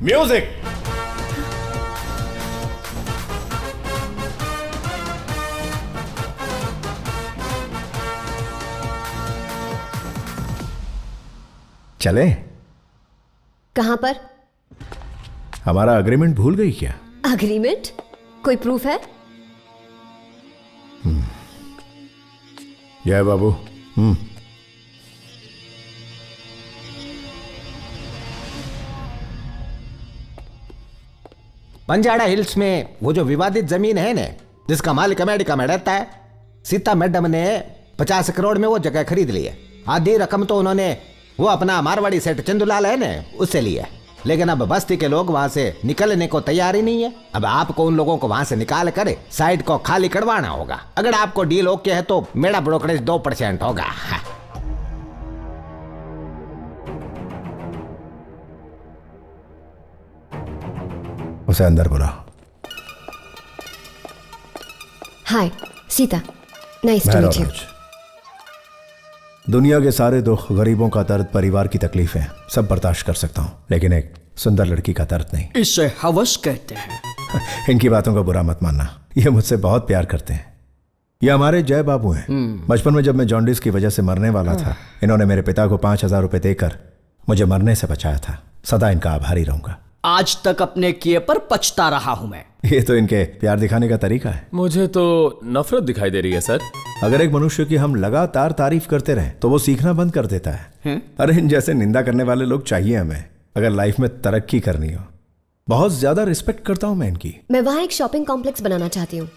Music. चले? कहां पर? हमारा अग्रीमेंट भूल गई क्या? अग्रीमेंट? कोई प्रूफ है? जय बाबू। बंजारा हिल्स में वो जो विवादित जमीन है ना, जिसका मालिक अमेरिका में रहता है, सीता मैडम ने 50 करोड़ में वो जगह खरीद ली है। आधी रकम तो उन्होंने वो अपना मारवाड़ी सेठ चंदूलाल है ना, उससे ली है। लेकिन अब बस्ती के लोग वहां से निकलने को तैयार ही नहीं है। अब आपको उन लोगों को वहां से निकाल कर साइड को खाली करवाना होगा। अगर आपको डील ओके है तो मेरा ब्रोकरेज 2% होगा। उसे अंदर बुला। Hi Sita, nice to meet you. दुनिया के सारे दुख, गरीबों का दर्द, परिवार की तकलीफें सब बर्दाश्त कर सकता हूं, लेकिन एक सुंदर लड़की का दर्द नहीं। इसे हवस कहते हैं। इनकी बातों का बुरा मत मानना, ये मुझसे बहुत प्यार करते हैं। ये हमारे जय बाबू हैं। बचपन में जब मैं जॉन्डिस की वजह से मरने वाला था, इन्होंने मेरे पिता को 5,000 रुपए देकर मुझे मरने से बचाया था। सदा इनका आभारी रहूंगा। आज तक अपने किए पर पछता रहा हूं मैं। ये तो इनके प्यार दिखाने का तरीका है। मुझे तो नफरत दिखाई दे रही है सर। अगर एक मनुष्य की हम लगातार तारीफ करते रहें तो वो सीखना बंद कर देता है। अरे इन जैसे निंदा करने वाले लोग चाहिए हमें, अगर लाइफ में तरक्की करनी हो। बहुत ज्यादा रिस्पेक्ट करता हूं मैं इनकी। मैं वहाँ एक शॉपिंग कॉम्प्लेक्स बनाना चाहती हूँ।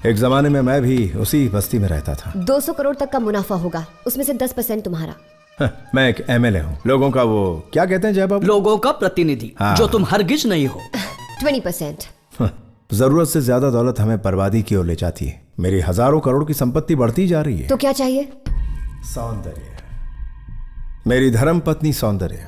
एक जमाने में मैं भी उसी बस्ती में रहता था। 200 करोड़ तक का मुनाफा होगा, उसमें से 10% तुम्हारा। मैं एक MLA हूँ, लोगों का वो क्या कहते हैं जय बाबू? लोगों का प्रतिनिधि। हाँ। जो तुम हरगिज नहीं हो। 20%। जरूरत से ज्यादा दौलत हमें बर्बादी की ओर ले जाती है। मेरी हजारों करोड़ की संपत्ति बढ़ती जा रही है। तो क्या चाहिए? सौंदर्य। मेरी धर्म पत्नी सौंदर्य।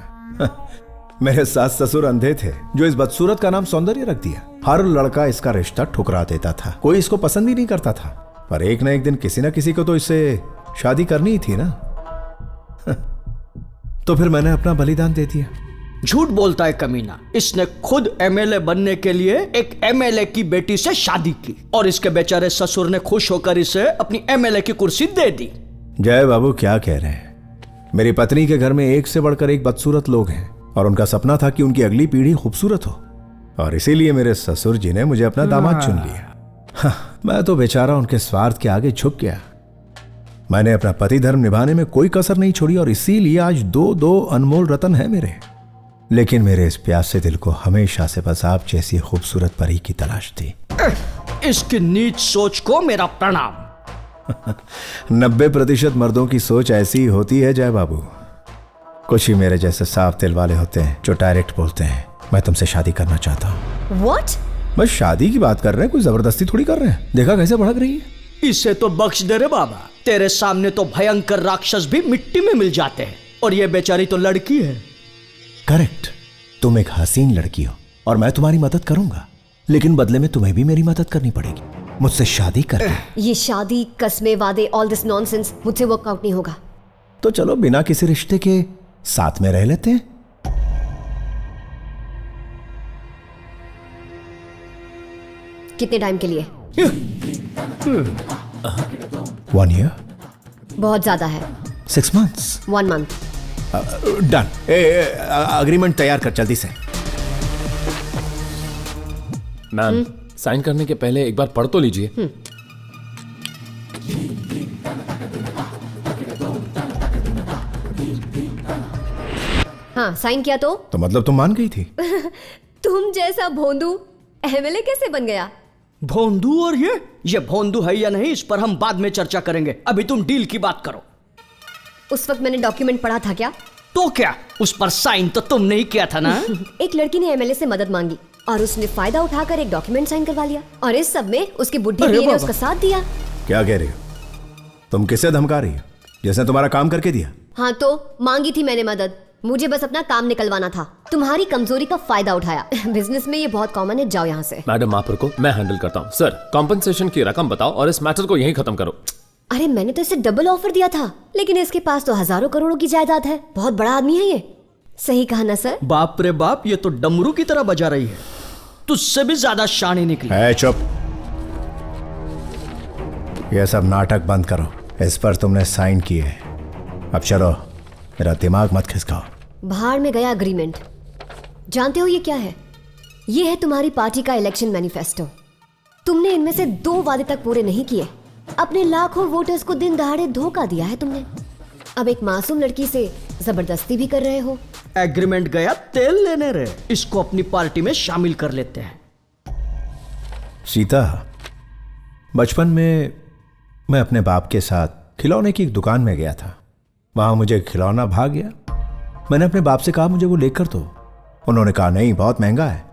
मेरे सास ससुर अंधे थे जो इस बदसूरत का नाम सौंदर्य रख दिया। हर लड़का इसका रिश्ता ठुकरा देता था, कोई इसको पसंद ही नहीं करता था। पर एक न एक दिन किसी न किसी को तो इससे शादी करनी ही थी ना। तो फिर मैंने अपना बलिदान दे दिया। झूठ बोलता है कमीना। इसने खुद MLA बनने के लिए एक MLA की बेटी से शादी की और इसके बेचारे ससुर ने खुश होकर इसे अपनी MLA की कुर्सी दे दी। जय बाबू क्या कह रहे हैं? मेरी पत्नी के घर में एक से बढ़कर एक बदसूरत लोग हैं और उनका सपना था कि उनकी अगली पीढ़ी खूबसूरत हो, और इसीलिए मेरे ससुर जी ने मुझे अपना दामाद चुन लिया। मैं तो बेचारा उनके स्वार्थ के आगे झुक गया। मैंने अपना पति धर्म निभाने में कोई कसर नहीं छोड़ी और इसीलिए आज दो अनमोल रतन है मेरे। लेकिन मेरे इस प्यासे दिल को हमेशा से बस आप जैसी खूबसूरत परी की तलाश थी। इसकी नीच सोच को मेरा प्रणाम। 90% मर्दों की सोच ऐसी ही होती है जय बाबू। कुछ ही मेरे जैसे साफ दिल वाले होते हैं जो डायरेक्ट बोलते हैं मैं तुमसे शादी करना चाहता हूँ। What? बस शादी की बात कर रहे हैं, कोई जबरदस्ती थोड़ी कर रहे हैं। देखा कैसे भड़क रही है। इसे तो बख्श दे रे बाबा। तेरे सामने तो भयंकर राक्षस भी मिट्टी में मिल जाते हैं और ये बेचारी तो लड़की है। करेक्ट, तुम एक हसीन लड़की हो और मैं तुम्हारी मदद करूंगा, लेकिन बदले में तुम्हें भी मेरी मदद करनी पड़ेगी। मुझसे शादी कर। ये शादी, कस्में, वादे, ऑल दिस नॉनसेंस मुझसे वर्कआउट नहीं होगा। तो चलो बिना किसी रिश्ते के साथ में रह लेते हैं। कितने टाइम के लिए? 1 year? बहुत ज्यादा है। 6 months? 1 month। डन। अग्रीमेंट तैयार कर जल्दी से। मैम, साइन करने के पहले एक बार पढ़ तो लीजिए। हाँ, साइन किया तो मतलब तुम मान गई थी? तुम जैसा भोंदू MLA कैसे बन गया? भोंदू? और ये भोंदू है या नहीं इस पर हम बाद में चर्चा करेंगे। अभी तुम डील की बात करो। उस वक्त मैंने डॉक्यूमेंट पढ़ा था क्या? तो क्या उस पर साइन तो तुमने ही किया था ना? एक लड़की ने MLA से मदद मांगी और उसने फायदा उठाकर एक डॉक्यूमेंट साइन करवा लिया, और इस सब में उसकी बुढ़ी बीवी ने उसका साथ दिया। क्या कह रही हो? तुम किसे धमका रही हो जिसने तुम्हारा काम करके दिया? हाँ तो मांगी थी मैंने मदद, मुझे बस अपना काम निकलवाना था। तुम्हारी कमजोरी का फायदा उठाया। बिजनेस में ये बहुत कॉमन है, जाओ यहाँ से। मैडम आप रुको, मैं हैंडल करता हूँ। सर, कॉम्पनसेशन की रकम बताओ और इस मैटर को यहीं खत्म करो। अरे मैंने तो इसे डबल ऑफर दिया था, लेकिन इसके पास तो हजारों करोड़ों की जायदाद है। बहुत बड़ा आदमी है ये। सही कहा ना सर? बाप रे बाप, ये तो डमरू की तरह बजा रही है। तुझसे भी ज्यादा शानी निकली। है चुप। यह सब नाटक बंद करो। इस पर तुमने साइन किए हैं। अब चलो, मेरा दिमाग मत खिसकाओ। बाहर में गया एग्रीमेंट। जानते हो ये क्या है? ये है तुम्हारी पार्टी का इलेक्शन मैनिफेस्टो। तुमने इनमें से 2 वादे तक पूरे नहीं किए। अपने लाखों वोटर्स को दिन दहाड़े धोखा दिया है तुमने। अब एक मासूम लड़की से जबरदस्ती भी कर रहे हो। एग्रीमेंट गया तेल लेने रे। इसको अपनी पार्टी में शामिल कर लेते हैं। सीता, बचपन में मैं अपने बाप के साथ खिलौने की एक दुकान में गया था। वहां मुझे खिलौना भाग गया। मैंने अपने बाप से कहा मुझे वो लेकर दो। उन्होंने कहा नहीं, बहुत महंगा है।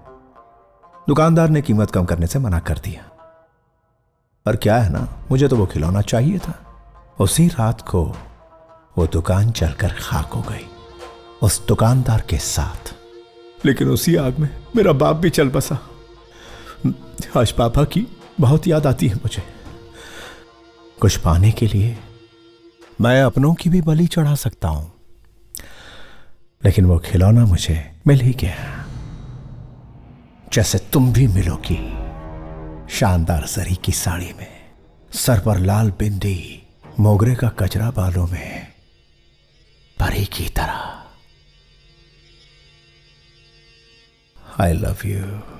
दुकानदार ने कीमत कम करने से मना कर दिया। पर क्या है ना, मुझे तो वो खिलौना चाहिए था। उसी रात को वो दुकान जलकर खाक हो गई, उस दुकानदार के साथ। लेकिन उसी आग में मेरा बाप भी चल बसा। आज पापा की बहुत याद आती है मुझे। कुछ पाने के लिए मैं अपनों की भी बलि चढ़ा सकता हूं, लेकिन वो खिलौना मुझे मिल ही गया। जैसे तुम भी मिलोगी, शानदार जरी की साड़ी में, सर पर लाल बिंदी, मोगरे का कचरा बालों में, परी की तरह। I love you.